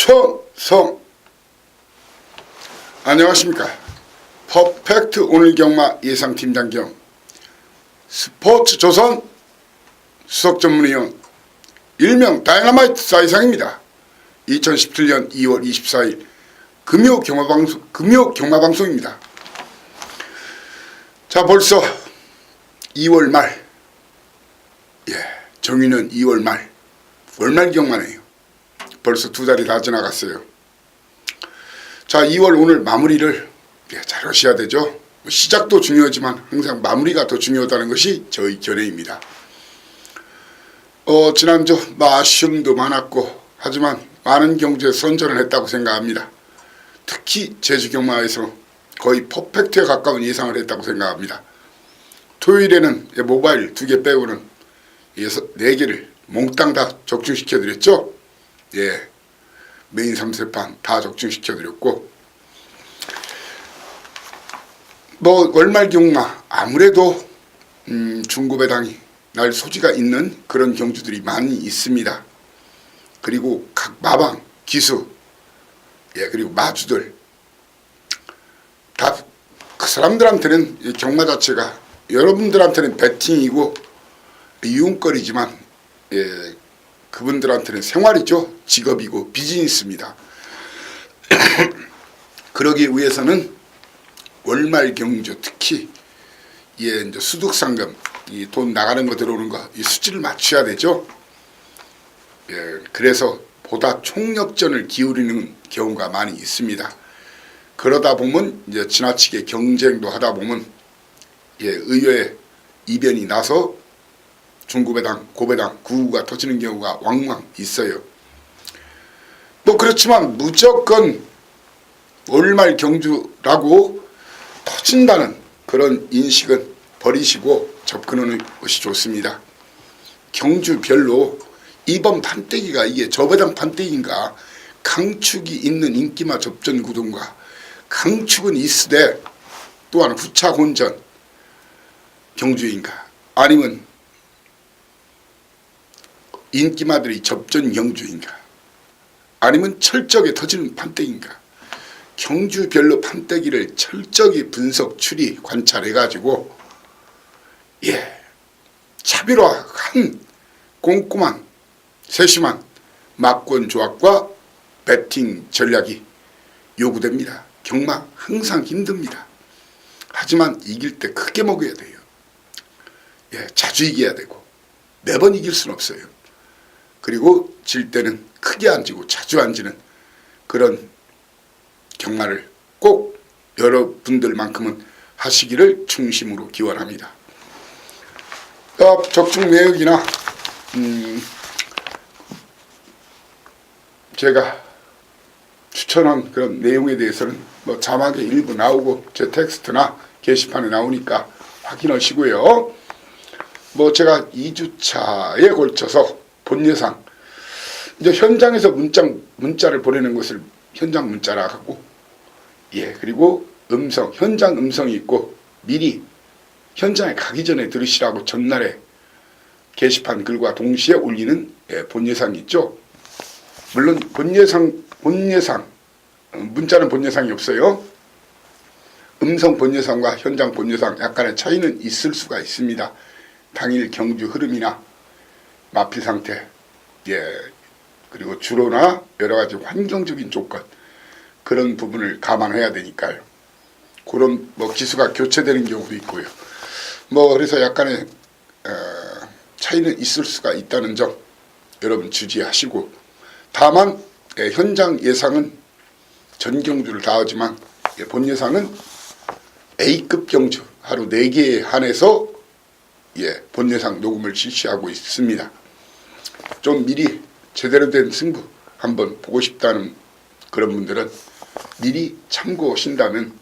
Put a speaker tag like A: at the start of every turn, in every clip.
A: 초성. 안녕하십니까. 퍼펙트 오늘 경마 예상팀장 겸 스포츠조선 수석전문위원 일명 다이너마이트 사이상입니다. 2017년 2월 24일 금요 경마방송입니다. 자, 벌써 2월 말, 정의는 2월 말, 월말 경마네요. 벌써 두 달이 다 지나갔어요. 자, 2월 오늘 마무리를 잘 하셔야 되죠. 시작도 중요하지만 항상 마무리가 더 중요하다는 것이 저희 견해입니다. 지난주 아쉬움도 많았고 하지만 많은 경주에 선전을 했다고 생각합니다. 특히 제주경마에서 거의 퍼펙트에 가까운 예상을 했다고 생각합니다. 토요일에는 모바일 2개 빼고는 4개를 몽땅 다 적중시켜드렸죠. 메인 3세판 다 적중시켜드렸고, 월말 경마 아무래도 중고배당이 날 소지가 있는 그런 경주들이 많이 있습니다. 그리고 각 마방, 기수, 그리고 마주들 다 그 사람들한테는 이 경마 자체가 여러분들한테는 베팅이고 이윤거리지만 그분들한테는 생활이죠. 직업이고 비즈니스입니다. 그러기 위해서는 월말 경주 특히 이제 수득상금 이 돈 나가는 거 들어오는 거 이 수치를 맞춰야 되죠. 그래서 보다 총력전을 기울이는 경우가 많이 있습니다. 그러다 보면 이제 지나치게 경쟁도 하다 보면 의외의 이변이 나서 중고배당, 고배당, 구구가 터지는 경우가 왕왕 있어요. 그렇지만 무조건 월말 경주라고 터진다는 그런 인식은 버리시고 접근하는 것이 좋습니다. 경주별로 이번 판때기가 이게 저배당 판때기인가, 강축이 있는 인기마 접전 구동과 강축은 있으되 또한 후차 혼전 경주인가, 아니면 인기마들이 접전 경주인가, 아니면 철저하게 터지는 판때기인가, 경주별로 판때기를 철저히 분석, 추리, 관찰해가지고 차별화한 꼼꼼한 세심한 막권 조합과 배팅 전략이 요구됩니다. 경마 항상 힘듭니다. 하지만 이길 때 크게 먹어야 돼요. 자주 이겨야 되고 매번 이길 수는 없어요. 그리고 질 때는 크게 안 지고 자주 안 지는 그런 경마를 꼭 여러분들만큼은 하시기를 중심으로 기원합니다. 적중 내역이나 제가 추천한 그런 내용에 대해서는 자막에 일부 나오고 제 텍스트나 게시판에 나오니까 확인하시고요. 제가 2주차에 걸쳐서 본 예상, 이제 현장에서 문자를 보내는 것을 현장 문자라 하고, 그리고 현장 음성이 있고 미리 현장에 가기 전에 들으시라고 전날에 게시판 글과 동시에 올리는 본 예상이 있죠. 물론 본 예상 문자는 본 예상이 없어요. 음성 본 예상과 현장 본 예상 약간의 차이는 있을 수가 있습니다. 당일 경주 흐름이나 마필 상태, 그리고 주로나 여러 가지 환경적인 조건, 그런 부분을 감안해야 되니까요. 그런 기수가 교체되는 경우도 있고요. 그래서 약간의 차이는 있을 수가 있다는 점 여러분 주지하시고, 다만 현장 예상은 전 경주를 다 하지만 본 예상은 A급 경주 하루 4개에 한해서 본 예상 녹음을 실시하고 있습니다. 좀 미리 제대로 된 승부 한번 보고 싶다는 그런 분들은 미리 참고하신다면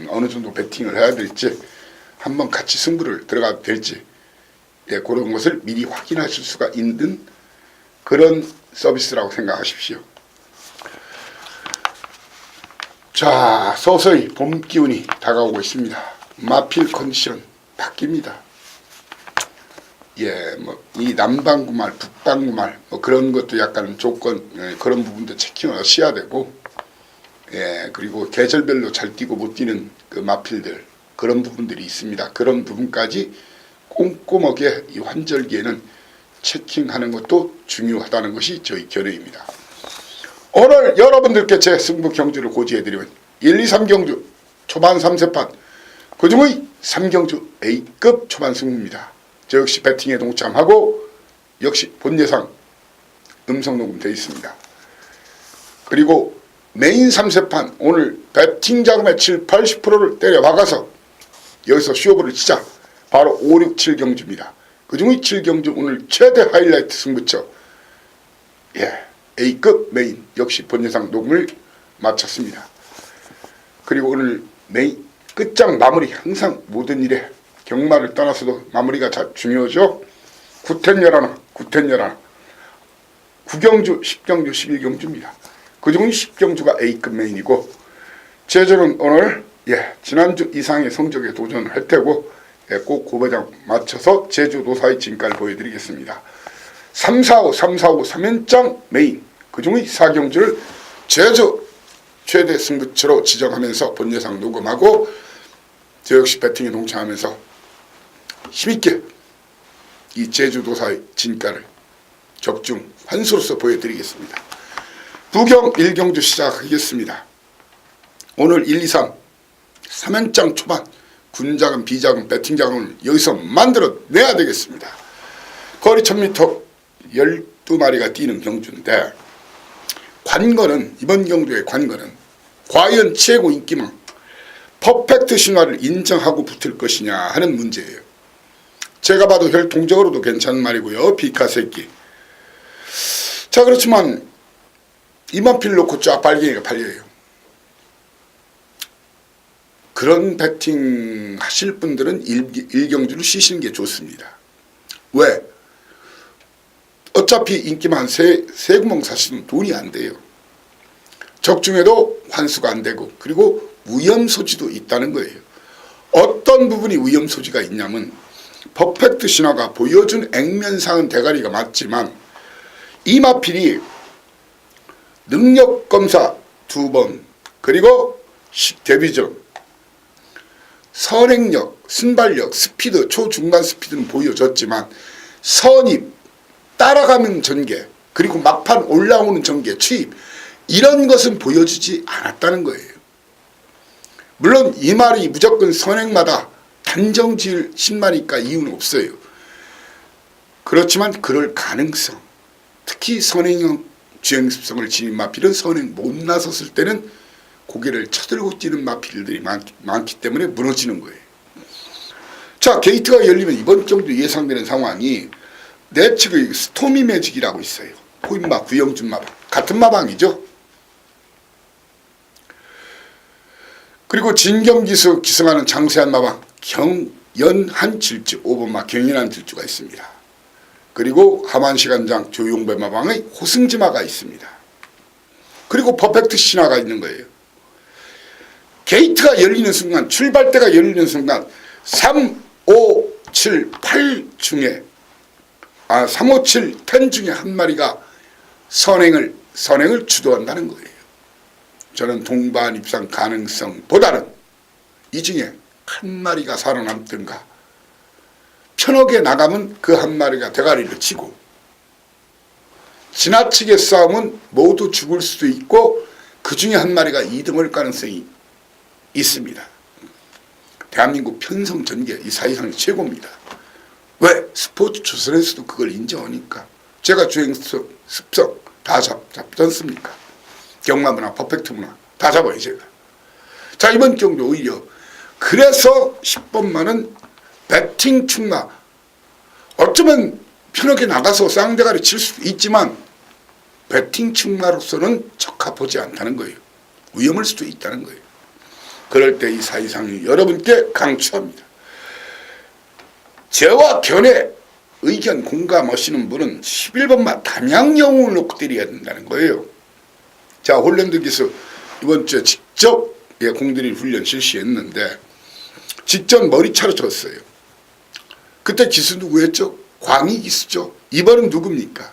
A: 어느 정도 배팅을 해야 될지, 한번 같이 승부를 들어가도 될지 그런 것을 미리 확인하실 수가 있는 그런 서비스라고 생각하십시오. 자, 서서히 봄 기운이 다가오고 있습니다. 마필 컨디션 바뀝니다. 뭐 이 남방구말, 북방구말 뭐 그런 것도 약간 조건 그런 부분도 체킹을 하셔야 되고, 그리고 계절별로 잘 뛰고 못 뛰는 그 마필들 그런 부분들이 있습니다. 그런 부분까지 꼼꼼하게 이 환절기에는 체킹하는 것도 중요하다는 것이 저희 견해입니다. 오늘 여러분들께 제 승부 경주를 고지해드리면 1, 2, 3경주 초반 3세판 그중의 3경주 A급 초반 승부입니다. 저 역시 배팅에 동참하고 역시 본 예상 음성 녹음되어 있습니다. 그리고 메인 3세판 오늘 배팅 자금의 7, 80%를 때려 박아서 여기서 쇼부를 치자 바로 5, 6, 7경주입니다. 그중의 7경주 오늘 최대 하이라이트 승부처 A급 메인 역시 본 예상 녹음을 마쳤습니다. 그리고 오늘 메인 끝장 마무리 항상 모든 일에 경마를 떠나서도 마무리가 중요하죠. 9텐 11, 9텐 11 9경주, 10경주, 11경주입니다. 그중 10경주가 A급 메인이고 제주는 오늘 지난주 이상의 성적에 도전을 할 테고 꼭 고배장 맞춰서 제주 노사의 진가를 보여드리겠습니다. 3, 4, 5, 3, 4, 5 3연장 메인 그중의 4경주를 제주 최대 승부처로 지정하면서 본 예상 녹음하고 저 역시 배팅에 동참하면서 힘있게 이 제주도사의 진가를 적중 환수로서 보여드리겠습니다. 부경 1경주 시작하겠습니다. 오늘 1, 2, 3 3연장 초반 군자금, 비자금, 배팅자금을 여기서 만들어내야 되겠습니다. 거리 1000m 12마리가 뛰는 경주인데 관건은 이번 경주의 관건은 과연 최고 인기망 퍼펙트 신화를 인정하고 붙을 것이냐 하는 문제예요. 제가 봐도 혈통적으로도 괜찮은 말이고요. 비카새끼. 자, 그렇지만 이만필 놓고 쫙 발갱이가 팔려요. 그런 배팅 하실 분들은 1경주를 쉬시는 게 좋습니다. 왜? 어차피 인기만 세 구멍 사시면 돈이 안 돼요. 적중해도 환수가 안 되고 그리고 위험 소지도 있다는 거예요. 어떤 부분이 위험 소지가 있냐면 퍼펙트 신화가 보여준 액면상은 대가리가 맞지만 이 마필이 능력검사 2번 그리고 데뷔전 선행력, 순발력, 스피드, 초중간 스피드는 보여줬지만 선입, 따라가는 전개 그리고 막판 올라오는 전개, 추입 이런 것은 보여주지 않았다는 거예요. 물론 이 말이 무조건 선행마다 단정 지을 신마니까 이유는 없어요. 그렇지만 그럴 가능성 특히 선행형 주행습성을 지닌 마필은 선행 못 나섰을 때는 고개를 쳐들고 뛰는 마필들이 많기 때문에 무너지는 거예요. 자, 게이트가 열리면 이번 경주 예상되는 상황이 내측의 스토미 매직이라고 있어요. 포인마, 구영준 마방 같은 마방이죠. 그리고 진경기수 기승하는 장세한 마방 경연한 질주 5번마 경연한 질주가 있습니다. 그리고 하만시간장 조용배 마방의 호승지마가 있습니다. 그리고 퍼펙트 신화가 있는 거예요. 게이트가 열리는 순간 출발대가 열리는 순간 3, 5, 7, 8 중에 3, 5, 7, 10 중에 한 마리가 선행을 주도한다는 거예요. 저는 동반 입상 가능성보다는 이 중에 한 마리가 살아남든가 편하게 나가면 그 한 마리가 대가리를 치고 지나치게 싸우면 모두 죽을 수도 있고 그 중에 한 마리가 2등할 가능성이 있습니다. 대한민국 편성 전개 이 사이상이 최고입니다. 왜? 스포츠 조선에서도 그걸 인정하니까 제가 주행성 습성 다 잡지 않습니까? 경마문화 퍼펙트 문화 다 잡아요 제가. 자, 이번 경주 오히려 그래서 10번만은 배팅 충마 어쩌면 편하게 나가서 쌍대가리 칠 수도 있지만 배팅 충마로서는 적합하지 않다는 거예요. 위험할 수도 있다는 거예요. 그럴 때 이 사이상이 여러분께 강추합니다. 저와 견해 의견 공감하시는 분은 11번만 담양영웅을 놓고 때려야 된다는 거예요. 자, 홀랜드 기수 이번 주에 직접 공들인 훈련 실시했는데 직전 머리차로 졌어요. 그때 기수 누구였죠? 광희 기수죠. 이번은 누굽니까?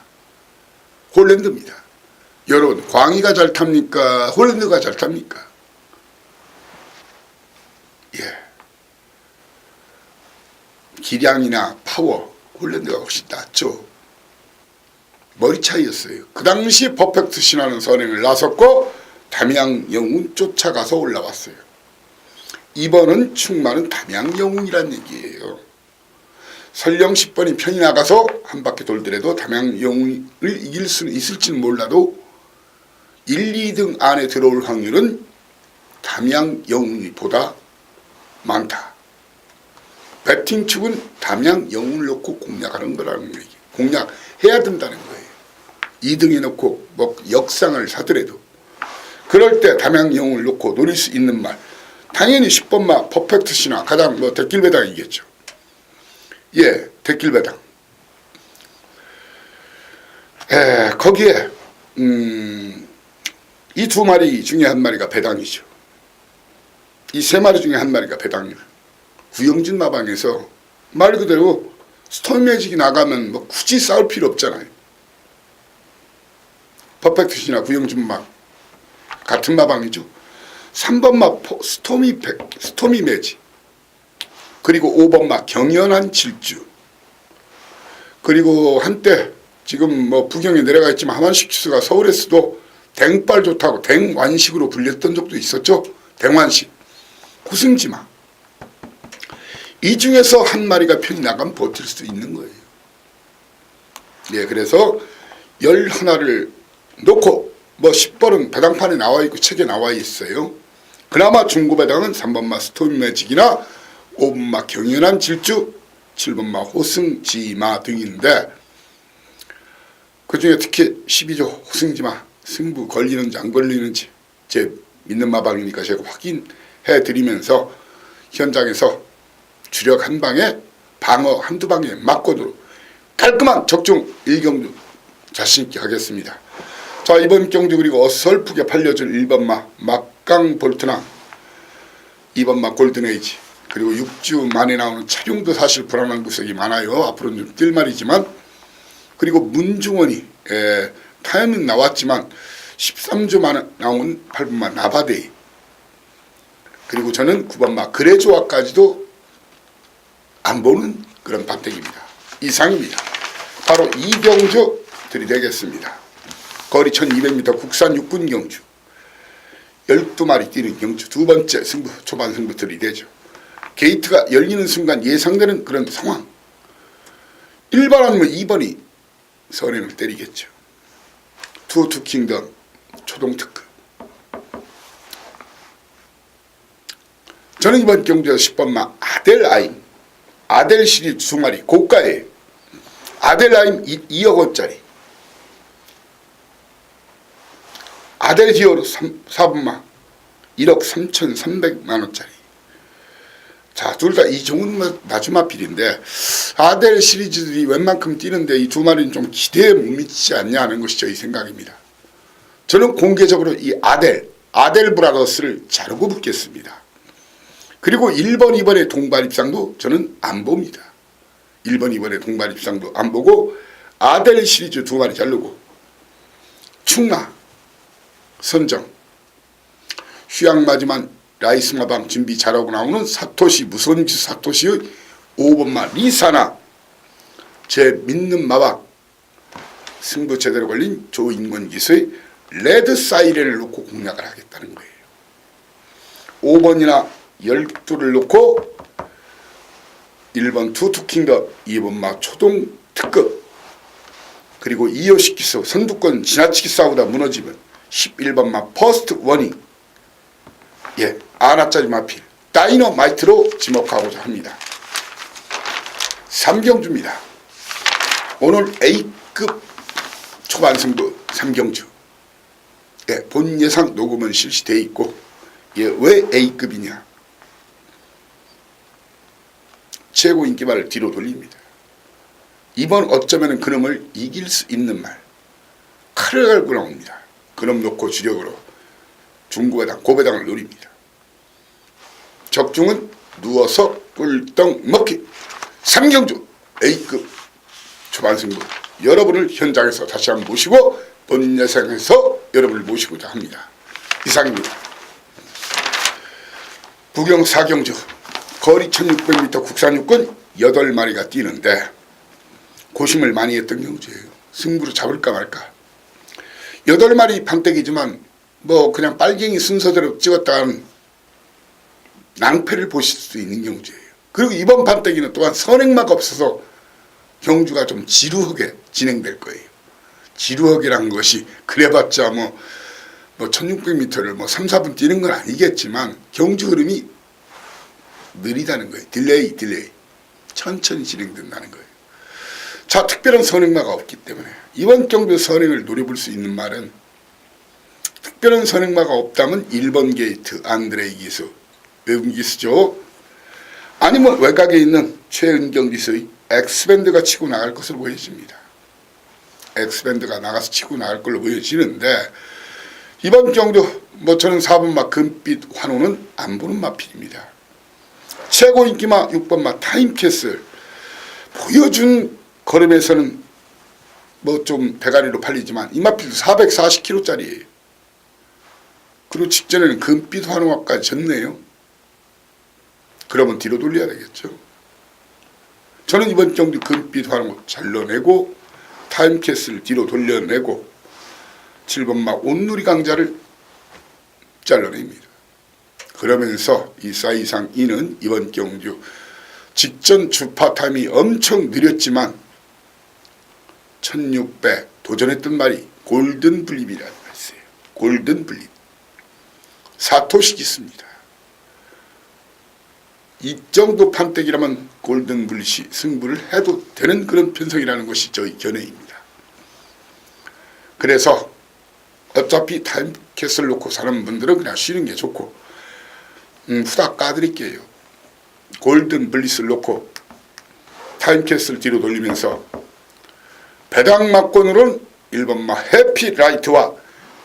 A: 홀랜드입니다. 여러분, 광희가 잘 탑니까? 홀랜드가 잘 탑니까? 예. 기량이나 파워, 홀랜드가 훨씬 낫죠. 머리 차이였어요. 그 당시 퍼펙트 신화는 선행을 나섰고 담양 영웅 쫓아가서 올라왔어요. 이번은 충만은 담양 영웅이란 얘기예요. 설령 10번이 편이 나가서 한 바퀴 돌더라도 담양 영웅을 이길 수는 있을지는 몰라도 1, 2등 안에 들어올 확률은 담양 영웅보다 많다. 배팅 축은 담양 영웅을 놓고 공략하는 거라는 얘기. 공략해야 된다는 거예요. 2등에 놓고 뭐 역상을 사더라도 그럴 때 담양 영웅을 놓고 노릴 수 있는 말. 당연히 10번마 퍼펙트 신화 가장 뭐 대길배당이겠죠. 예, 대길배당. 거기에 이 두 마리 중에 한 마리가 배당이죠. 이 세 마리 중에 한 마리가 배당이에요. 구영진 마방에서 말 그대로 스톰매직이 나가면 뭐 굳이 싸울 필요 없잖아요. 퍼펙트 신화 구영진 마방 같은 마방이죠. 3번마 스토미 매직, 그리고 5번마 경연한 질주, 그리고 한때 지금 뭐 부경에 내려가 있지만 하만식 기수가 서울에서도 댕빨 좋다고 댕완식으로 불렸던 적도 있었죠. 댕완식, 호승지마. 이 중에서 한 마리가 편히 나가면 버틸 수 있는 거예요. 예, 그래서 11을 놓고 뭐 10번은 배당판에 나와 있고 책에 나와 있어요. 그나마 중고배당은 3번마 스토미 매직이나 5번마 경연한 질주, 7번마 호승지마 등인데 그 중에 특히 12조 호승지마 승부 걸리는지 안 걸리는지 제 믿는 마방이니까 제가 확인해 드리면서 현장에서 주력 한 방에 방어 한두 방에 맞고도 깔끔한 적중 1경주 자신있게 하겠습니다. 자, 이번 경주 그리고 어설프게 팔려준 1번마 막강 볼트나 2번마 골든에이지 그리고 6주 만에 나오는 차량도 사실 불안한 구석이 많아요. 앞으로는 좀 뛸 말이지만 그리고 문중원이 타이밍 나왔지만 13주 만에 나온 8번마 나바데이 그리고 저는 9번마 그레조아까지도 안 보는 그런 판택입니다. 이상입니다. 바로 이 경주 들이대겠습니다. 거리 1200m 국산 육군 경주 12마리 뛰는 경주 두 번째 승부 초반 승부 들이대죠. 게이트가 열리는 순간 예상되는 그런 상황 1번 아니면 2번이 선행을 때리겠죠. 투 킹덤 초동특급. 저는 이번 경주에서 10번마 아델 시리즈 두 마리 고가에 아델라임 2억 원짜리 아델 히어로 4번마 1억 3,300만 원짜리. 자, 둘 다 이 정도는 마주마필인데 아델 시리즈들이 웬만큼 뛰는데 이 두 마리는 좀 기대에 못 미치지 않냐 하는 것이 저희 생각입니다. 저는 공개적으로 이 아델 브라더스를 자르고 붙겠습니다. 그리고 1번, 2번의 동반 입상도 저는 안 봅니다. 1번, 2번의 동반 입상도 안 보고 아델 시리즈 두 마리 자르고 충나, 선정, 휴양마지만 라이스마방 준비 잘하고 나오는 사토시 무선지 사토시의 5번마 리사나 제 믿는 마방 승부 제대로 걸린 조인권 기수의 레드 사이렌을 놓고 공략을 하겠다는 거예요. 5번이나 12를 놓고 1번 투투킹덤 2번마 초동 특급 그리고 이효식 기수 선두권 지나치게 싸우다 무너지면 11번마 퍼스트 워닝 예, 아나짜리 마필 다이너마이트로 지목하고자 합니다. 3경주입니다. 오늘 A급 초반 승부 3경주 예, 본 예상 녹음은 실시되어 있고 예, 왜 A급이냐 최고 인기말을 뒤로 돌립니다. 이번 어쩌면 그놈을 이길 수 있는 말 칼을 갈고 나옵니다. 그놈 놓고 주력으로 중고배당 고배당을 노립니다. 적중은 누워서 꿀떡 먹기 3경주 A급 초반 승부 여러분을 현장에서 다시 한번 모시고 본 예상에서 여러분을 모시고자 합니다. 이상입니다. 부경 사경주 거리 1600m 국산 육군 8마리가 뛰는데 고심을 많이 했던 경주예요. 승부로 잡을까 말까. 8마리 판때기지만 뭐 그냥 빨갱이 순서대로 찍었다는 낭패를 보실 수 있는 경주예요. 그리고 이번 판때기는 또한 선행마가 없어서 경주가 좀 지루하게 진행될 거예요. 지루하게란 것이 그래봤자 뭐 1600m를 뭐 3, 4분 뛰는 건 아니겠지만 경주 흐름이 느리다는 거예요. 딜레이. 천천히 진행된다는 거예요. 자, 특별한 선행마가 없기 때문에 이번 경주 선행을 노려볼 수 있는 말은 특별한 선행마가 없다면 1번 게이트 안드레이 기수, 외국 기수죠. 아니면 외곽에 있는 최은경 기수의 엑스밴드가 치고 나갈 것으로 보여집니다. 엑스밴드가 나가서 치고 나갈 걸로 보여지는데 이번 경주 저는 4번마 금빛 환호는 안 보는 마필입니다. 최고 인기마 6번마 타임캐슬 보여준 걸음에서는 좀 대가리로 팔리지만 이 마필도 440kg짜리예요. 그리고 직전에는 금빛 환호까지 졌네요. 그러면 뒤로 돌려야 되겠죠. 저는 이번 경주 금빛 환호 잘라내고 타임캐슬 뒤로 돌려내고 7번마 온누리 강자를 잘라냅니다. 그러면서 이 사이상 이는 이번 경주 직전 주파 타임이 엄청 느렸지만 1600 도전했던 말이 골든 블립이라는 말 있어요. 골든 블립. 4토씩 있습니다. 이 정도 판때기라면 골든 블립이 승부를 해도 되는 그런 편성이라는 것이 저희 견해입니다. 그래서 어차피 타임캐슬 놓고 사는 분들은 그냥 쉬는 게 좋고 후딱 까드릴게요. 골든 블리스를 놓고 타임캐슬 뒤로 돌리면서 배당 막권으로는 1번마 해피라이트와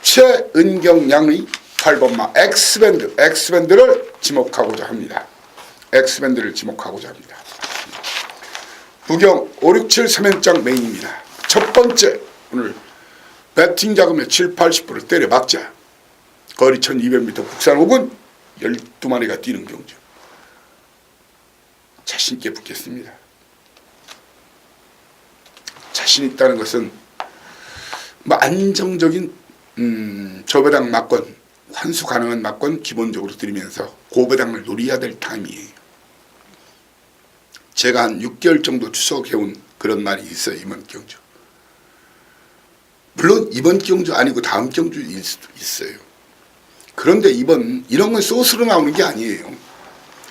A: 최은경 양의 8번마 엑스밴드를 지목하고자 합니다. 엑스밴드를 지목하고자 합니다. 부경 567 3연장 메인입니다. 첫 번째 오늘 배팅 자금의 7, 80%를 때려 박자. 거리 1200m 국산 혹은 12마리가 뛰는 경주. 자신있게 붙겠습니다. 자신 있다는 것은 안정적인 저배당 막권, 환수 가능한 막권 기본적으로 드리면서 고배당을 노려야 될 타임이에요. 제가 한 6개월 정도 추석해온 그런 말이 있어요. 이번 경주. 물론 이번 경주 아니고 다음 경주일 수도 있어요. 그런데 이런 건 소스로 나오는 게 아니에요.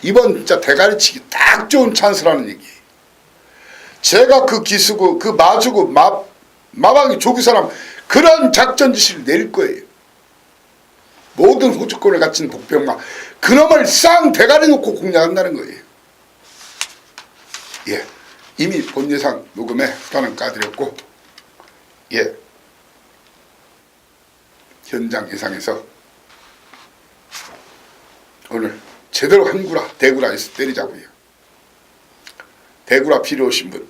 A: 이번 진짜 대가리치기 딱 좋은 찬스라는 얘기예요. 제가 그 기수고 그 마주고 마방이 조기 사람 그런 작전 지시를 내릴 거예요. 모든 호주권을 갖춘 복병마 그놈을 쌍 대가리 놓고 공략한다는 거예요. 예, 이미 본 예상 녹음에 수단은 까드렸고 예, 현장 예상에서 오늘 제대로 한구라 대구라에서 때리자고요. 대구라 필요하신 분,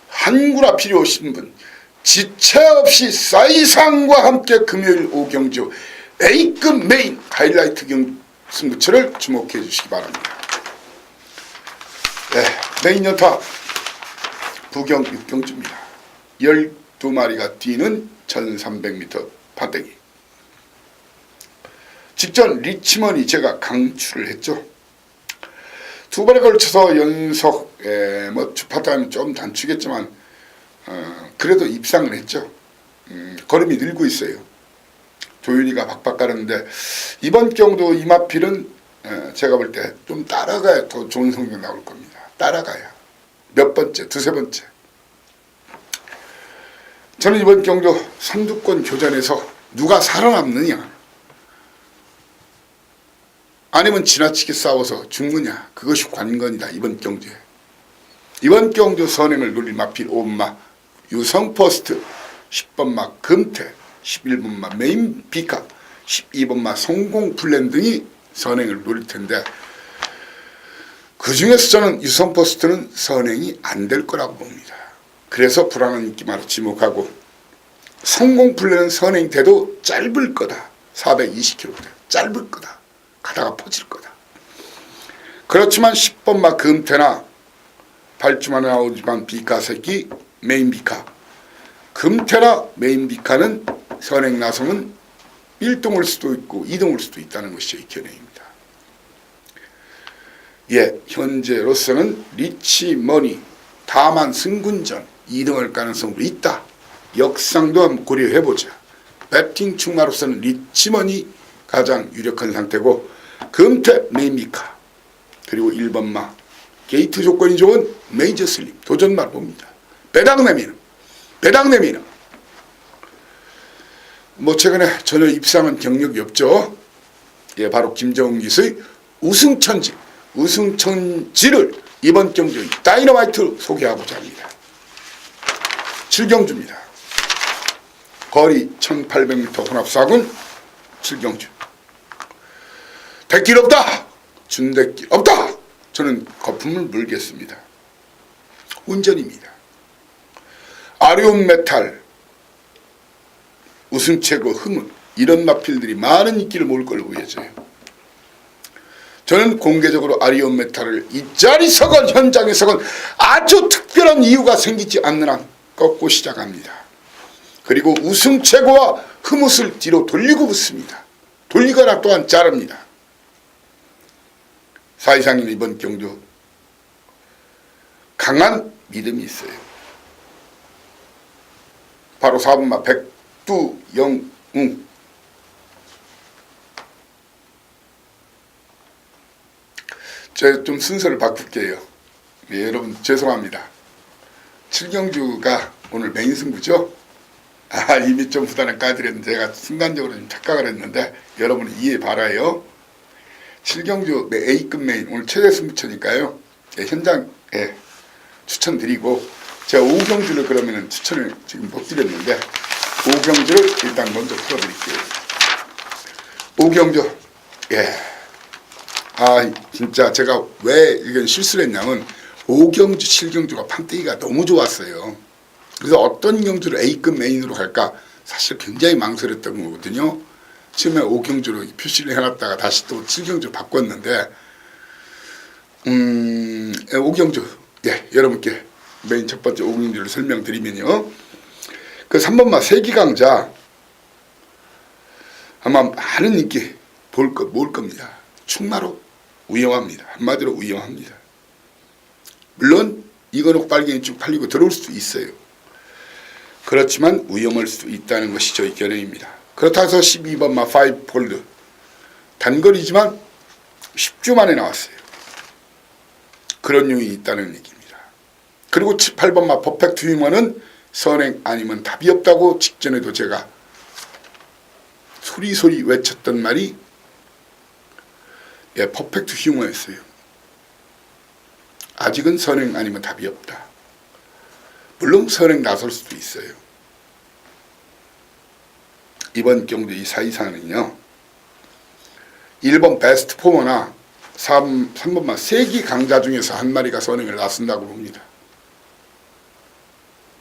A: 한구라 필요하신 분, 지체 없이 사이상과 함께 금요일 오후 경주 A급 메인 하이라이트 승부처를 주목해 주시기 바랍니다. 네, 메인 연타 부경 6경주입니다. 12마리가 뛰는 1300m 판때기. 직전 리치먼이 제가 강추를 했죠. 두 번에 걸쳐서 연속 주파타임은 좀 단축했지만 그래도 입상을 했죠. 걸음이 늘고 있어요. 조윤이가 박박 가는데 이번 경도 이마필은 제가 볼 때 좀 따라가야 더 좋은 성적 나올 겁니다. 따라가야 몇 번째, 두세 번째. 저는 이번 경도 선두권 교전에서 누가 살아남느냐 아니면 지나치게 싸워서 죽느냐 그것이 관건이다. 이번 경주에. 이번 경주 선행을 노릴 마필 5번마 유성포스트, 10번마 금태, 11번마 메인 비카, 12번마 성공플랜 등이 선행을 노릴 텐데 그 중에서 저는 유성포스트는 선행이 안 될 거라고 봅니다. 그래서 불안한 인기마로 지목하고 성공 플레이는 선행돼도 짧을 거다. 420km 짧을 거다. 가다가 퍼질 거다. 그렇지만 10번마 금태나 발주만 나오지만 비카 새끼 메인 비카 금태나 메인 비카는 선행 나서는 1등일 수도 있고 2등일 수도 있다는 것이 견해입니다. 예, 현재로서는 리치머니 다만 승군전 2등할 가능성도 있다. 역상도 한번 고려해보자. 배팅 충마로서는 리치머니 가장 유력한 상태고 금태 메인비카 그리고 1번마 게이트 조건이 좋은 메이저 슬립 도전만 봅니다. 배당 내미는 뭐 최근에 전혀 입상한 경력이 없죠. 예, 바로 김정은 기수의 우승천지를 이번 경주의 다이너마이트로 소개하고자 합니다. 7경주입니다. 거리 1800m 혼합사군 7경주. 대길 없다. 준대길 없다. 저는 거품을 물겠습니다. 운전입니다. 아리온 메탈 우승체고 흥은 이런 마필들이 많은 인기를 모을 걸로 보여져요. 저는 공개적으로 아리온 메탈을 이 자리서건 현장에서건 아주 특별한 이유가 생기지 않는 한 꺾고 시작합니다. 그리고 우승체고와 흐뭇을 뒤로 돌리고 붙습니다. 돌리거나 또한 자릅니다. 사이상인 이번 경주 강한 믿음이 있어요. 바로 4번마 백두영웅. 제가 좀 순서를 바꿀게요. 예, 여러분 죄송합니다. 7경주가 오늘 메인 승부죠. 이미 좀 부단을 까드렸는데 제가 순간적으로 좀 착각을 했는데 여러분이 이해 바라요. 7경주 A급 메인 오늘 최대 승부처니까요. 예, 현장에 추천드리고 제가 5경주를 그러면은 추천을 지금 못 드렸는데 5경주를 일단 먼저 풀어드릴게요. 5경주 예. 진짜 제가 왜 이건 실수를 했냐면 5경주 7경주가 판때기가 너무 좋았어요. 그래서 어떤 경주를 A급 메인으로 갈까 사실 굉장히 망설였던 거거든요. 처음에 5경주로 표시를 해놨다가 다시 또 7경주로 바꿨는데 5경주 예, 여러분께 메인 첫 번째 5경주를 설명드리면요. 그 3번마 세기강자 아마 많은 인기 모을 겁니다. 충마로 위험합니다. 한마디로 위험합니다. 물론 이거는 빨갱이 쭉 팔리고 들어올 수도 있어요. 그렇지만 위험할 수 있다는 것이 저희 견해입니다. 그렇다고 해서 12번마 5폴드 단거리지만 10주 만에 나왔어요. 그런 요인이 있다는 얘기입니다. 그리고 8번마 퍼펙트 휴머는 선행 아니면 답이 없다고 직전에도 제가 소리소리 외쳤던 말이 예, 퍼펙트 휴머였어요. 아직은 선행 아니면 답이 없다. 물론 선행 나설 수도 있어요. 이번 경주 이 사이사는요. 1번 베스트 포머나 3번만 세기 강자 중에서 한 마리가 선행을 나선다고 봅니다.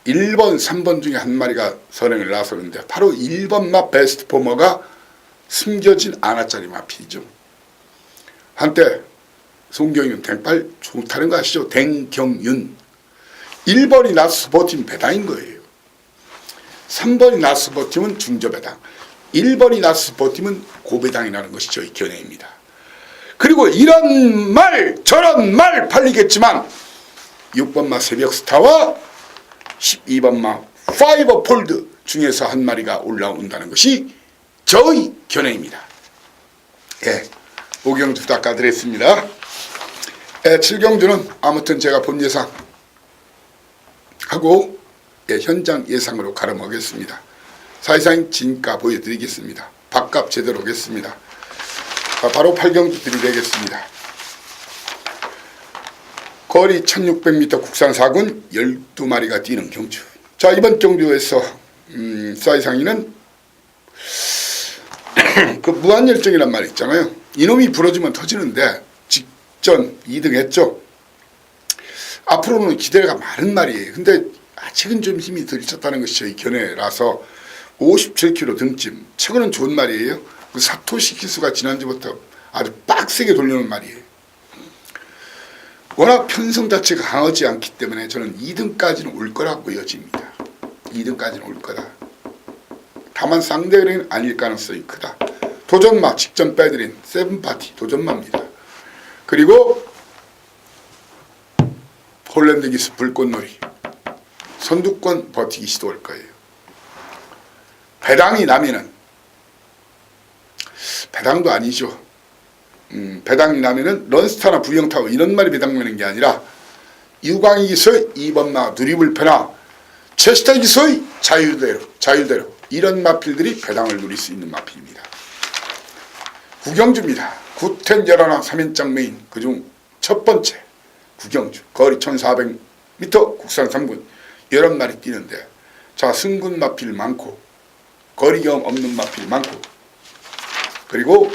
A: 1번, 3번 중에 한 마리가 선행을 나서는데 바로 1번마 베스트 포머가 숨겨진 아나짜리 마필이죠. 한때 송경윤 댕빨 좋다는 거 아시죠? 댕경윤 1번이 나서 버티면 배당인 거예요. 3번이 나서 버티면 중저배당 1번이 나서 버티면 고배당이라는 것이 저희 견해입니다. 그리고 이런 말 저런 말 팔리겠지만 6번마 새벽스타와 12번마 파이버폴드 중에서 한 마리가 올라온다는 것이 저희 견해입니다. 예, 5경주 닦아드렸습니다. 7경주는 아무튼 제가 본 예상 하고 현장 예상으로 가름하겠습니다. 사이사인 진가 보여드리겠습니다. 밥값 제대로 하겠습니다. 바로 8경주 드리겠습니다. 거리 1600m 국산 사군 12마리가 뛰는 경주. 자, 이번 경주에서 사이상이는 그 무한열정이란 말이 있잖아요. 이놈이 부러지면 터지는데 직전 2등 했죠. 앞으로는 기대가 많은 말이에요. 근데 아직은 좀 힘이 덜 찼다는 것이 저희 견해라서 57kg 등짐. 최고는 좋은 말이에요. 그 사토시 기수가 지난주부터 아주 빡세게 돌려놓은 말이에요. 워낙 편성 자체가 강하지 않기 때문에 저는 2등까지는 올 거라고 여집니다. 2등까지는 올 거다. 다만 쌍대리는 아닐 가능성이 크다. 도전마 직전 빼드린 세븐파티 도전마입니다. 그리고 홀랜드 기수 불꽃놀이 선두권 버티기 시도할 거예요. 배당이 나면은 배당도 아니죠. 배당이 나면은 런스타나 부영타워 이런 말이 배당되는 게 아니라 유광희 기수의 2번마 누리불패나 체스타 기수의 자율대로 이런 마필들이 배당을 누릴 수 있는 마필입니다. 구경주입니다. 구텐 열하나 3인장 메인 그중 첫 번째 구경주 거리 1400m 국산 3군 11마리 뛰는데 자 승군 마필 많고 거리 경험 없는 마필 많고 그리고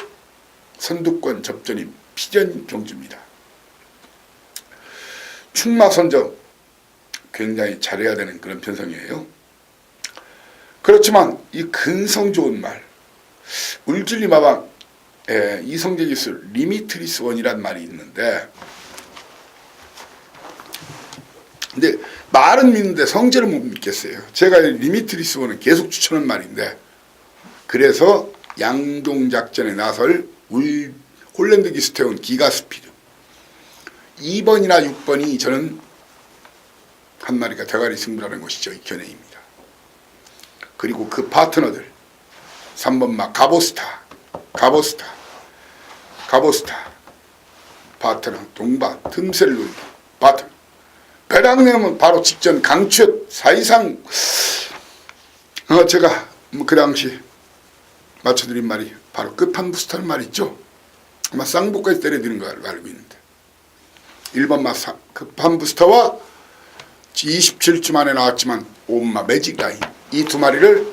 A: 선두권 접전인 피전 경주입니다. 충마 선정 굉장히 잘해야 되는 그런 편성이에요. 그렇지만 이 근성 좋은 말 울진리 마방 이성재 기술 리미트리스 원이란 말이 있는데 근데 말은 믿는데 성질을 못 믿겠어요. 제가 리미트리스 원은 계속 추천한 말인데 그래서 양동작전에 나설 홀랜드 기수 태운 기가스피드 2번이나 6번이 저는 한 마리가 대가리 승부라는 것이죠. 이 견해입니다. 그리고 그 파트너들 3번마 가보스타 파트너 동반 틈새를 노리기 파트너 배당 내면 바로 직전 강추 사이상 제가 그 당시 맞춰드린 말이 바로 끝판부스터는 말 있죠. 아마 쌍복까지 때려드린 걸 알고 있는데 1번마 급판부스터와 27주 만에 나왔지만 5번마 매직라인 이 두 마리를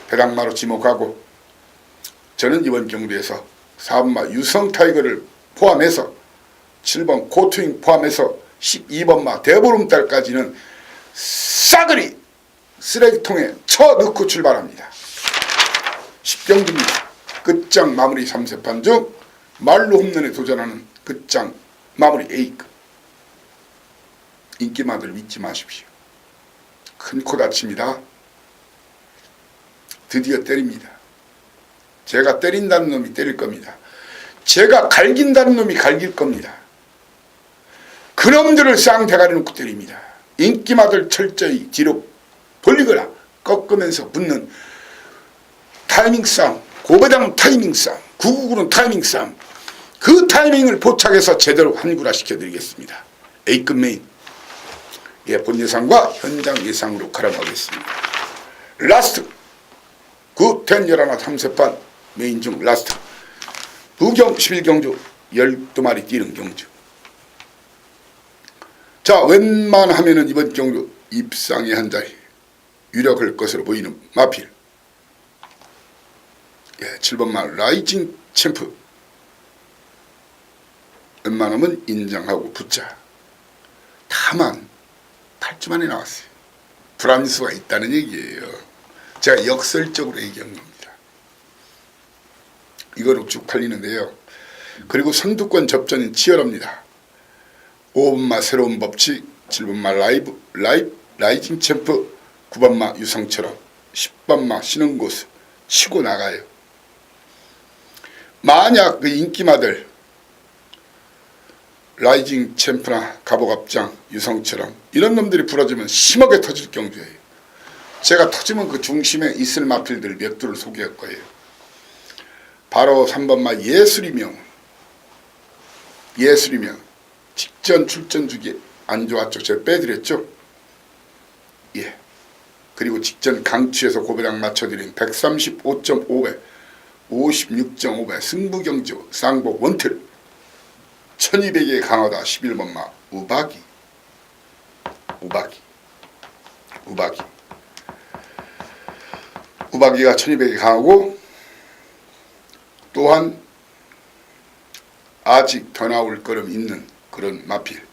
A: 배당마로 지목하고 저는 이번 경주에서 4번마 유성타이거를 포함해서 7번 코트윙 포함해서 12번마 대보름달까지는 싸그리 쓰레기통에 쳐넣고 출발합니다. 10경주입니다. 끝장 마무리 3세판 중 말로 홈런에 도전하는 끝장 마무리 A급. 인기마들 믿지 마십시오. 큰 코 다칩니다. 드디어 때립니다. 제가 때린다는 놈이 때릴 겁니다. 제가 갈긴다는 놈이 갈길 겁니다. 그놈들을 쌍대가리 놓고 때립니다. 인기마들 철저히 뒤로 돌리거나 꺾으면서 붙는 타이밍 싸움, 고배당 타이밍 싸움, 999는 타이밍 싸움, 그 타이밍을 포착해서 제대로 환구라 시켜드리겠습니다. A급 메인 본 예상과 현장 예상으로 갈아가겠습니다. 라스트 9, 10, 11, 3세판 메인 중 라스트 부경 11경주 12마리 뛰는 경주. 자 웬만하면은 이번 경주 입상의 한 자리 유력할 것으로 보이는 마필 7번마 라이징 챔프 웬만하면 인정하고 붙자. 다만 8주 만에 나왔어요. 불안수가 있다는 얘기예요. 제가 역설적으로 얘기한 겁니다. 이거로 쭉 팔리는데요. 그리고 선두권 접전이 치열합니다. 5번마 새로운 법칙, 7번마 라이징 챔프, 9번마 유성처럼 10번마 신흥고수 치고 나가요. 만약 그 인기마들 라이징 챔프나 가보갑장 유성처럼 이런 놈들이 부러지면 심하게 터질 경주예요. 제가 터지면 그 중심에 있을 마필들 몇 두를 소개할 거예요. 바로 3번마 예술이명 직전 출전 주기 안 좋았죠. 제가 빼드렸죠. 그리고 직전 강추에서 고배당 맞춰드린 135.5배 56.5배 승부경주 쌍복 원틀 1200에 강하다 11번마 우박이가 1200에 강하고 또한 아직 더 나올 걸음 있는 그런 마필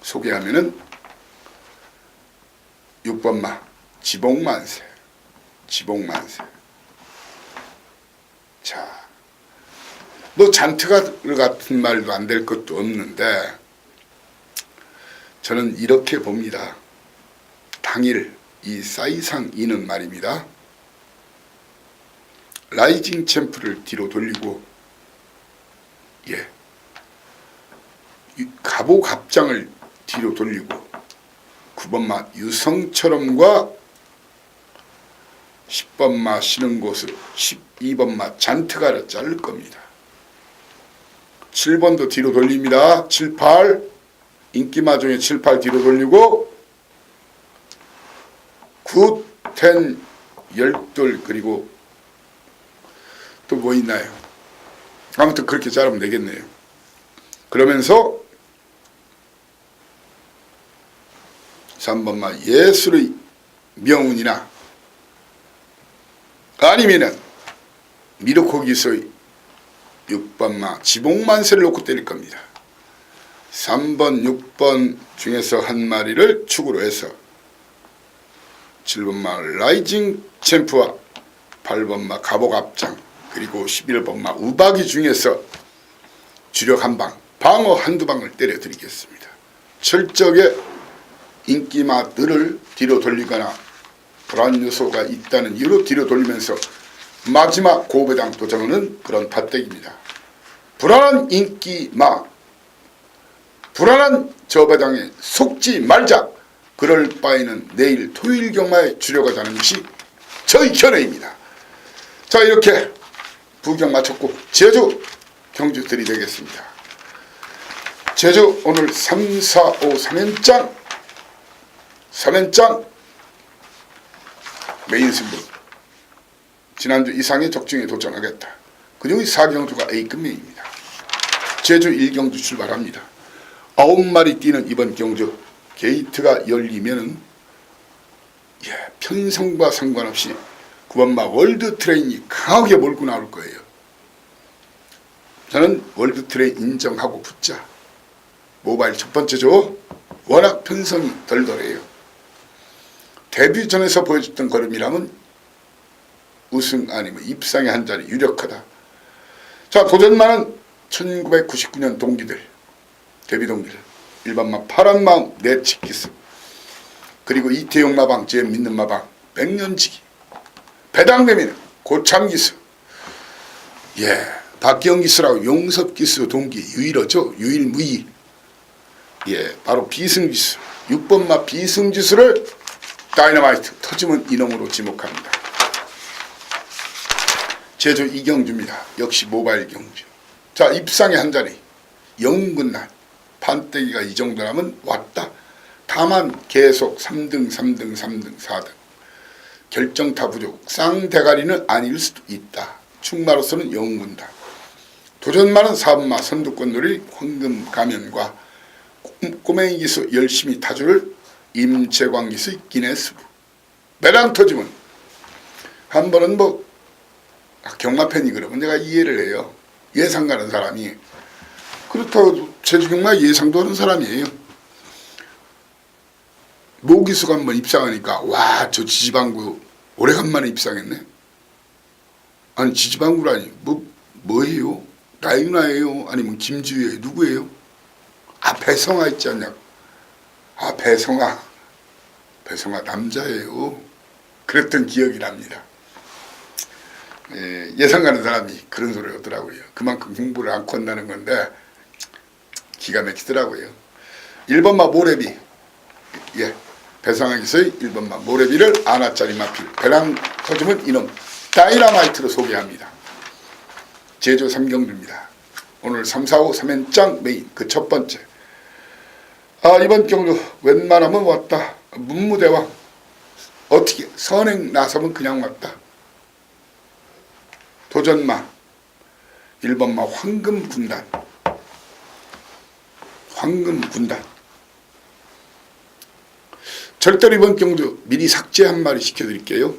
A: 소개하면은 6번마 지복만세. 지복만세. 자, 뭐 잔트가르 같은 말도 안 될 것도 없는데 저는 이렇게 봅니다. 당일 이 사이상 이는 말입니다. 라이징 챔프를 뒤로 돌리고 갑오갑장을 뒤로 돌리고 9번마 유성처럼과 10번마 쉬는 곳을 12번마 잔트가르 자를 겁니다. 7번도 뒤로 돌립니다. 7, 8 인기마 중에 7, 8 뒤로 돌리고 9, 10, 12 그리고 또 뭐 있나요? 아무튼 그렇게 자르면 되겠네요. 그러면서 3번마 예술의 명운이나 아니면은 미르코 기수의 6번마 지복만세를 놓고 때릴 겁니다. 3번, 6번 중에서 한 마리를 축으로 해서 7번마 라이징 챔프와 8번마 갑오갑장 그리고 11번마 우박이 중에서 주력 한 방, 방어 한두 방을 때려 드리겠습니다. 철저하게 인기마들을 뒤로 돌리거나 불안 요소가 있다는 이유로 뒤로 돌리면서 마지막 고배당 도전하는 그런 밭대기입니다. 불안한 인기마, 불안한 저배당에 속지 말자. 그럴 바에는 내일 토요일 경마에 주려가자는 것이 저희 견해입니다. 자, 이렇게 부경 마쳤고 제주 경주 들이대겠습니다. 제주 오늘 3, 4, 5, 3연장 메인 승부. 지난주 이상의 적중에 도전하겠다. 그중에 4경주가 A급 메인입니다. 제주 1경주 출발합니다. 9마리 뛰는 이번 경주 게이트가 열리면은 편성과 상관없이 9번마 월드 트레인이 강하게 몰고 나올 거예요. 저는 월드 트레인 인정하고 붙자. 모바일 첫 번째죠. 워낙 편성이 덜덜해요. 데뷔 전에서 보여줬던 걸음이라면 우승 아니면 입상의 한 자리 유력하다. 자, 도전마는 1999년 동기들, 데뷔 동기들. 1번마 파란마음 내치키스, 그리고 이태용 마방, 제 믿는 마방, 백년지기, 배당되면 고참기수, 박기영기수라고 용섭기수 동기 유일하죠. 유일무이. 바로 비승지수, 6번마 비승지수를 다이너마이트 터지면 이놈으로 지목합니다. 제주 이경주입니다. 역시 모바일 경주. 자, 입상의 한 자리 영군난 판때기가 이 정도라면 왔다. 다만 계속 3등 3등 3등 4등 결정타 부족 쌍대가리는 아닐 수도 있다. 충마로서는 영군다. 도전마는 4번마 선두권놀이 황금 가면과 꼬맹이 기수 열심히 타줄 임재광 기수 기네스부. 매랑 터지면 한 번은 뭐 경마팬이 그러면 내가 이해를 해요. 예상 가는 사람이 그렇다고 제주경마 예상도 하는 사람이에요. 모기수가 한번 입상하니까 와, 저 지지방구 오래간만에 입상했네. 아니 지지방구라니 뭐예요? 나윤아예요? 아니면 김주희예요? 누구예요? 배성아 있지 않냐? 배성아 남자예요. 그랬던 기억이 납니다. 예상 가는 사람이 그런 소리를 하더라고요. 그만큼 공부를 않고 한다는 건데 기가 막히더라고요. 1번마 모래비, 배상하기서의 1번마 모래비를 아나짜리 마필 배랑 터지면 이놈 다이너마이트로 소개합니다. 제주 3경주입니다. 오늘 3, 4, 5, 3연장 메인 그 첫 번째. 이번 경주 웬만하면 왔다. 문무대왕 어떻게 선행 나서면 그냥 왔다. 도전마 1번마 황금군단. 절대로 이번 경주 미리 삭제 한 마리 시켜드릴게요.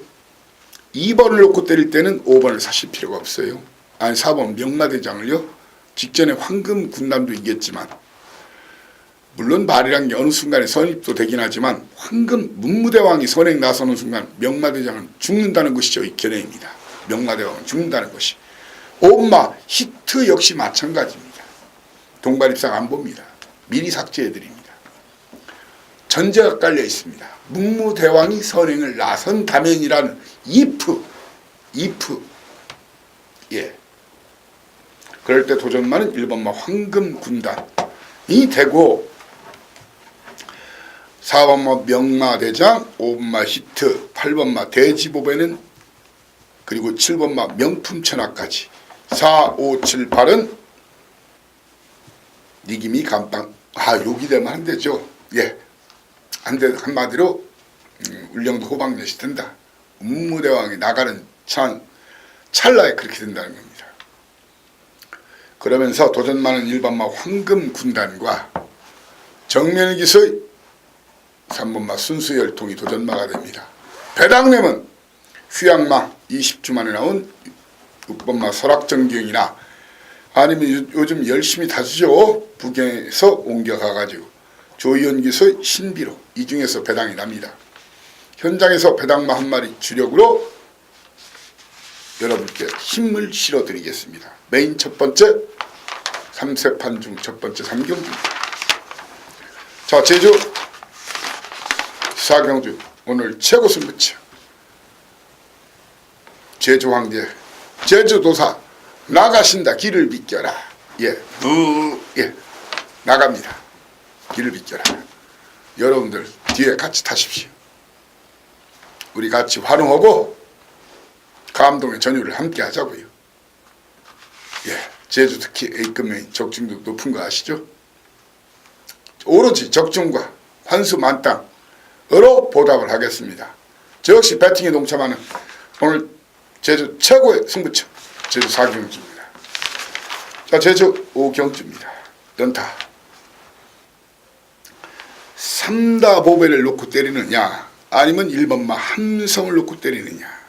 A: 2번을 놓고 때릴 때는 5번을 사실 필요가 없어요. 아니 4번 명마대장을요. 직전에 황금군단도 이겼지만 물론 말이란 게 어느 순간에 선입도 되긴 하지만 황금 문무대왕이 선행 나서는 순간 명마대장은 죽는다는 것이죠. 이 견해입니다. 명마대왕은 죽는다는 것이. 오마 히트 역시 마찬가지입니다. 동반입상 안 봅니다. 미리 삭제해드립니다. 전제가 깔려 있습니다. 문무대왕이 선행을 나선다면이라는 if 예. 그럴 때 도전마는 1번마 황금군단이 되고 4번마 명마대장, 5번마 히트, 8번마 돼지보배는 그리고 7번마 명품천하까지 4, 5, 7, 8은 니김이 감방 요기 되면 안 되죠. 예, 안 돼. 한마디로 울령도 호박엿이 된다. 문무대왕이 나가는 찰나에 그렇게 된다는 겁니다. 그러면서 도전마는 1번마 황금군단과 정면기서의 3번마 순수열통이 도전마가 됩니다. 배당내면 휴양마 20주 만에 나온 6번마 설악정경이나 아니면 요즘 열심히 다투죠. 북경에서 옮겨가가지고 조연기서의 신비로 이 중에서 배당이 납니다. 현장에서 배당마 한 마리 주력으로 여러분께 힘을 실어드리겠습니다. 메인 첫 번째 3세판 중 첫 번째 3경주입니다. 자, 제주 4경주 오늘 최고 승부처 제주 황제 제주도사 나가신다. 길을 비켜라. 예, 나갑니다. 길을 비켜라. 여러분들 뒤에 같이 타십시오. 우리 같이 환호하고 감동의 전율을 함께 하자고요. 예, 제주 특히 A급의 적중도 높은 거 아시죠? 오로지 적중과 환수 만땅으로 보답을 하겠습니다. 저 역시 배팅에 동참하는 오늘 제주 최고의 승부처 제주 4경주입니다. 자, 제주 5경주입니다. 연타 3다 보배를 놓고 때리느냐 아니면 1번마 함성을 놓고 때리느냐.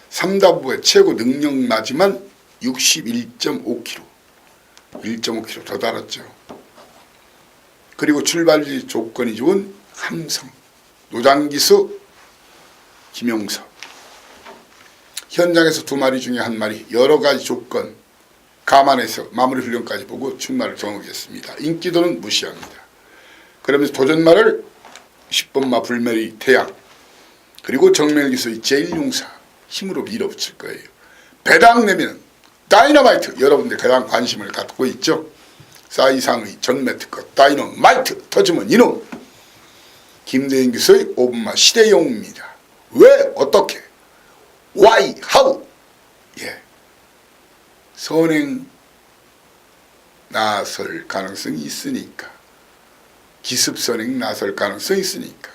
A: 3다 보배 최고 능력마지만 61.5kg 1.5kg 더 달았죠. 그리고 출발지 조건이 좋은 함성 노장기수 김용석 현장에서 2마리 중에 1마리 여러가지 조건 감안해서 마무리 훈련까지 보고 출마를 정하겠습니다. 인기도는 무시합니다. 그러면서 도전마를 10번마 불멸의 태양 그리고 정면기수의 제1용사 힘으로 밀어붙일 거예요. 배당 내면 다이너마이트 여러분들 가장 관심을 갖고 있죠. 사이상의 전매특허 다이너마이트 터지면 이놈 김대인 교수의 5번마 시대용입니다. 왜 어떻게 why how 예 선행 나설 가능성이 있으니까 기습선행 나설 가능성이 있으니까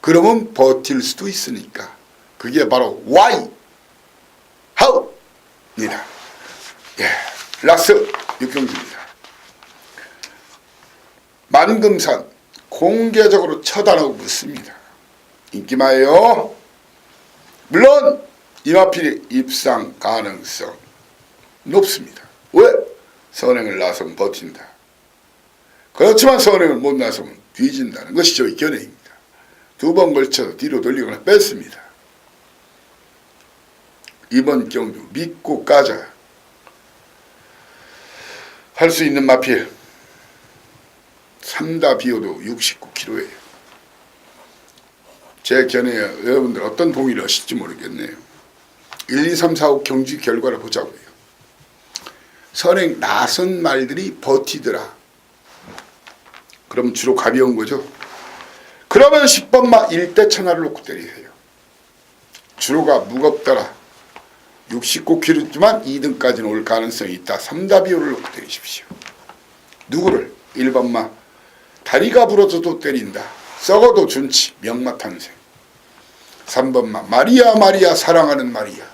A: 그러면 버틸 수도 있으니까 그게 바로 why how입니다. 예, 라스 6경주입니다. 만금산 공개적으로 처단하고 묻습니다. 인기마예요. 물론 이마필이 입상 가능성 높습니다. 왜? 선행을 나서면 버틴다. 그렇지만 선행을 못 나서면 뒤진다는 것이죠. 이 견해입니다. 2번 걸쳐서 뒤로 돌리거나 뺐습니다. 이번 경주 믿고 까자 할 수 있는 마필 3다 비워도 69kg예요. 제 견해에 여러분들 어떤 동의를 하실지 모르겠네요. 1, 2, 3, 4, 5 경주 결과를 보자고요. 선행 나선 말들이 버티더라. 그럼 주로 가벼운 거죠. 그러면 10번마 1대 천하를 놓고 때리세요. 주로가 무겁더라. 69kg지만 2등까지는 올 가능성이 있다. 3다 비호를 놓고 때리십시오. 누구를? 1번마 다리가 부러져도 때린다. 썩어도 준치 명마탄생. 3번마 마리아 사랑하는 마리아.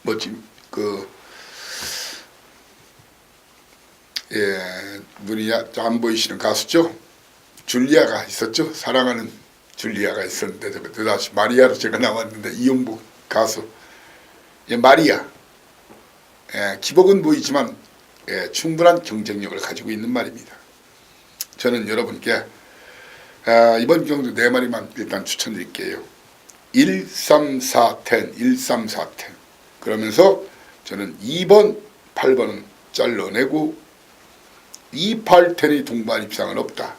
A: 뭐지 눈이 안 보이시는 가수죠. 줄리아가 있었죠. 사랑하는 줄리아가 있었는데 다시 마리아로 제가 나왔는데 이용복 가수. 마리아. 기복은 보이지만 충분한 경쟁력을 가지고 있는 말입니다. 저는 여러분께 이번 경주 4마리만 일단 추천드릴게요. 13410 13410 그러면서 저는 2번 8번은 잘라내고 2810이 동반 입상은 없다.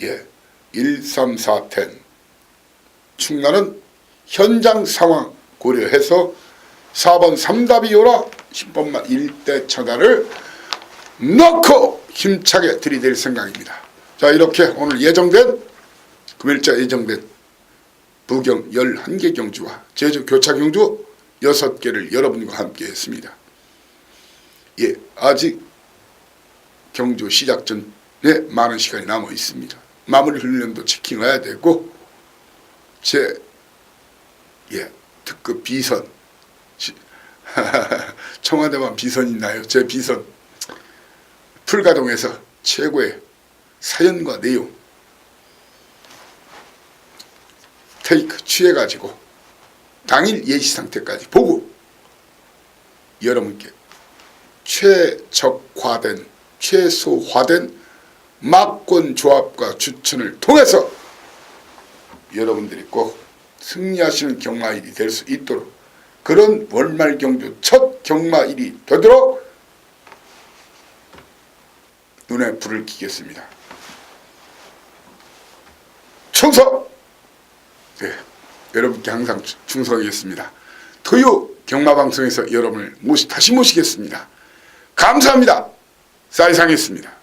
A: 예, 13410 충나는 현장 상황 고려해서 4번 3답이 오라 10번만 1대 처다를 넣고 힘차게 들이댈 생각입니다. 자, 이렇게 오늘 금일자 예정된 부경 11개 경주와 제주 교차 경주 6개를 여러분과 함께 했습니다. 예, 아직 경주 시작 전에 많은 시간이 남아 있습니다. 마무리 훈련도 지켜놔야 되고 특급 비선 청와대만 비선 있나요? 제 비선 풀가동에서 최고의 사연과 내용 테이크 취해가지고 당일 예시 상태까지 보고 여러분께 최적화된 최소화된 막권 조합과 추천을 통해서 여러분들이 꼭 승리하시는 경마일이 될 수 있도록 그런 월말 경주 첫 경마일이 되도록 눈에 불을 켜겠습니다. 충성! 네, 여러분께 항상 충성하겠습니다. 토요 경마방송에서 여러분을 다시 모시겠습니다. 감사합니다. 사이상했습니다.